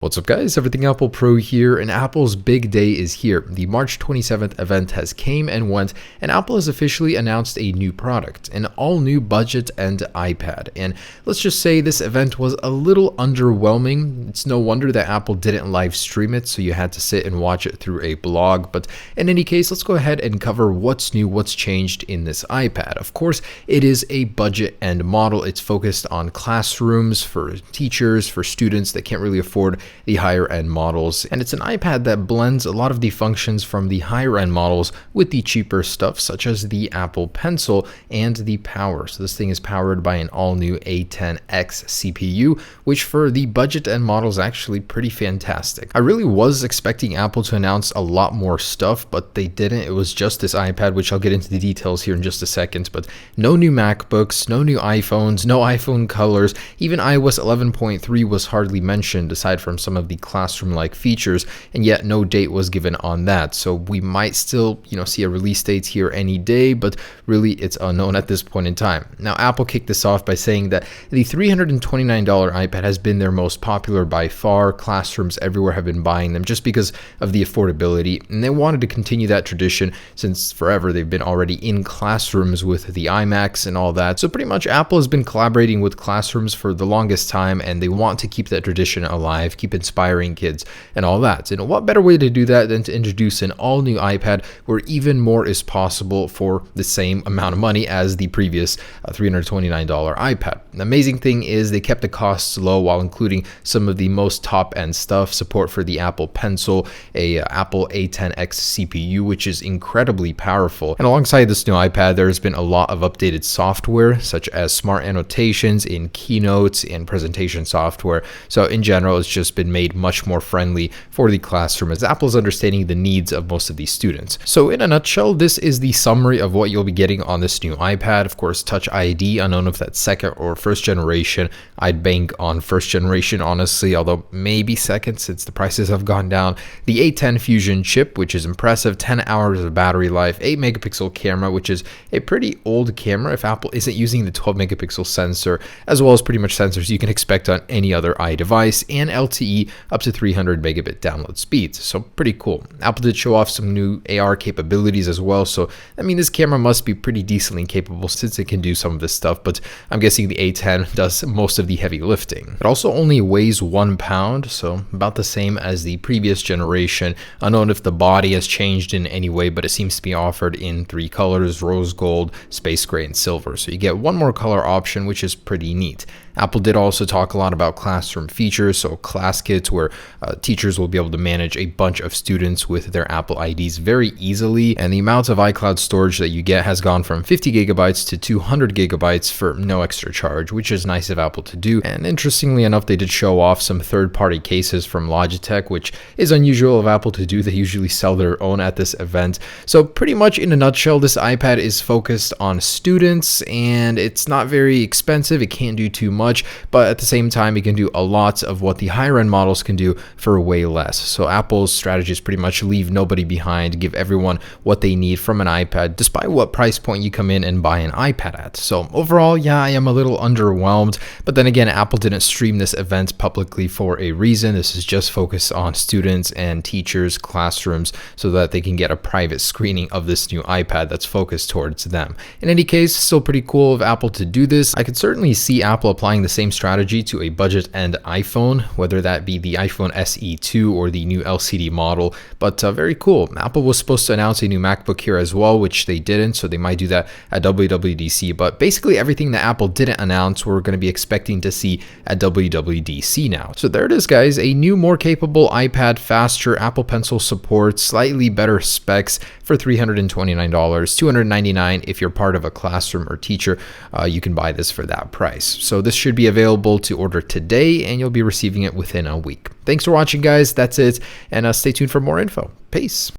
What's up guys, Everything Apple Pro here, and Apple's big day is here. The March 27th event has came and went, and Apple has officially announced a new product, an all-new budget end iPad. And let's just say this event was a little underwhelming. It's no wonder that Apple didn't live stream it, so you had to sit and watch it through a blog. But in any case, let's go ahead and cover what's new, what's changed in this iPad. Of course, it is a budget end model. It's focused on classrooms for teachers, for students that can't really afford the higher end models, and it's an iPad that blends a lot of the functions from the higher end models with the cheaper stuff such as the Apple Pencil and the power. So this thing is powered by an all new A10X CPU, which for the budget end model is actually pretty fantastic. I really was expecting Apple to announce a lot more stuff, but they didn't. It was just this iPad, which I'll get into the details here in just a second, but no new MacBooks, no new iPhones, no iPhone colors, even iOS 11.3 was hardly mentioned aside from some of the classroom-like features, and yet no date was given on that. So we might still, see a release date here any day, but really it's unknown at this point in time. Now, Apple kicked this off by saying that the $329 iPad has been their most popular by far. Classrooms everywhere have been buying them just because of the affordability, and they wanted to continue that tradition since forever they've been already in classrooms with the iMacs and all that. So pretty much Apple has been collaborating with classrooms for the longest time, and they want to keep that tradition alive, keep inspiring kids and all that. And what better way to do that than to introduce an all new iPad where even more is possible for the same amount of money as the previous $329 iPad. The amazing thing is they kept the costs low while including some of the most top end stuff, support for the Apple Pencil, a Apple A10X CPU, which is incredibly powerful. And alongside this new iPad, there's been a lot of updated software such as smart annotations in Keynote and presentation software. So in general, it's just been made much more friendly for the classroom as Apple's understanding the needs of most of these students. So in a nutshell, this is the summary of what you'll be getting on this new iPad. Of course, Touch ID, unknown if that's second or first generation. I'd bank on first generation, honestly, although maybe second since the prices have gone down. The A10 Fusion chip, which is impressive, 10 hours of battery life, 8 megapixel camera, which is a pretty old camera if Apple isn't using the 12 megapixel sensor, as well as pretty much sensors you can expect on any other iDevice, and LTE up to 300 megabit download speeds. So pretty cool. Apple did show off some new AR capabilities as well. So, this camera must be pretty decently capable since it can do some of this stuff, but I'm guessing the A10 does most of the heavy lifting. It also only weighs 1 pound, so about the same as the previous generation. Unknown if the body has changed in any way, but it seems to be offered in 3 colors: rose gold, space gray, and silver. So you get one more color option, which is pretty neat. Apple did also talk a lot about classroom features, so class kits where teachers will be able to manage a bunch of students with their Apple IDs very easily, and the amount of iCloud storage that you get has gone from 50 gigabytes to 200 gigabytes for no extra charge, which is nice of Apple to do. And interestingly enough, they did show off some third-party cases from Logitech, which is unusual of Apple to do. They usually sell their own at this event. So pretty much in a nutshell, this iPad is focused on students, and it's not very expensive. It can't do too much, but at the same time, it can do a lot of what the higher end models can do for way less. So Apple's strategy is pretty much leave nobody behind, give everyone what they need from an iPad, despite what price point you come in and buy an iPad at. So overall, yeah, I am a little underwhelmed, but then again, Apple didn't stream this event publicly for a reason. This is just focused on students and teachers, classrooms, so that they can get a private screening of this new iPad that's focused towards them. In any case, still pretty cool of Apple to do this. I could certainly see Apple applying the same strategy to a budget end iPhone, whether that be the iPhone SE2 or the new LCD model, but very cool. Apple was supposed to announce a new MacBook here as well, which they didn't, so they might do that at WWDC, but basically everything that Apple didn't announce we're going to be expecting to see at WWDC now. So there it is, guys, a new, more capable iPad, faster Apple Pencil support, slightly better specs for $329, $299 if you're part of a classroom or teacher. You can buy this for that price. So this should be available to order today, and you'll be receiving it within a week. Thanks for watching, guys. That's it, and stay tuned for more info. Peace.